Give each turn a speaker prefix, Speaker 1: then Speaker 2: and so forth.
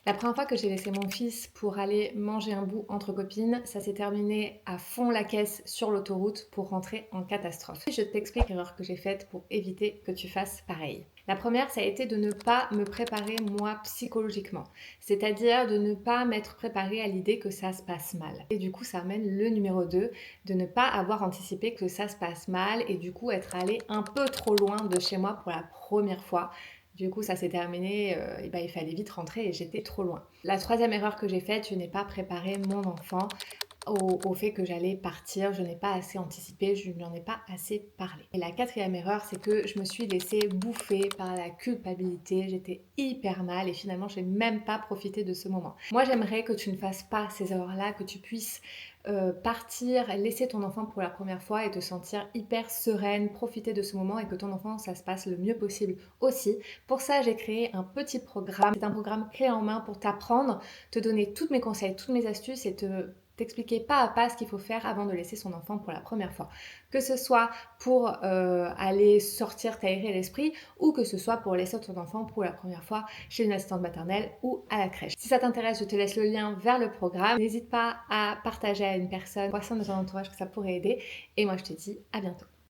Speaker 1: La première fois que j'ai laissé mon fils pour aller manger un bout entre copines, ça s'est terminé à fond la caisse sur l'autoroute pour rentrer en catastrophe. Je t'explique l'erreur que j'ai faite pour éviter que tu fasses pareil. La première, ça a été de ne pas me préparer moi psychologiquement, c'est-à-dire de ne pas m'être préparée à l'idée que ça se passe mal. Et du coup, ça amène le numéro 2, de ne pas avoir anticipé que ça se passe mal et du coup être allé un peu trop loin de chez moi pour la première fois. Du coup, ça s'est terminé, et bah, il fallait vite rentrer et j'étais trop loin. La troisième erreur que j'ai faite, je n'ai pas préparé mon enfant au fait que j'allais partir, je n'ai pas assez anticipé, je ne lui en ai pas assez parlé. Et la quatrième erreur, c'est que je me suis laissée bouffer par la culpabilité, j'étais hyper mal et finalement, je n'ai même pas profité de ce moment. Moi, j'aimerais que tu ne fasses pas ces erreurs-là, que tu puisses partir, laisser ton enfant pour la première fois et te sentir hyper sereine, profiter de ce moment et que ton enfant, ça se passe le mieux possible aussi. Pour ça, j'ai créé un petit programme. C'est un programme clé en main pour t'apprendre, te donner tous mes conseils, toutes mes astuces et t'expliquer pas à pas ce qu'il faut faire avant de laisser son enfant pour la première fois. Que ce soit pour aller sortir, t'aérer l'esprit ou que ce soit pour laisser ton enfant pour la première fois chez une assistante maternelle ou à la crèche. Si ça t'intéresse, je te laisse le lien vers le programme. N'hésite pas à partager à une personne de ton entourage que ça pourrait aider. Et moi, je te dis à bientôt.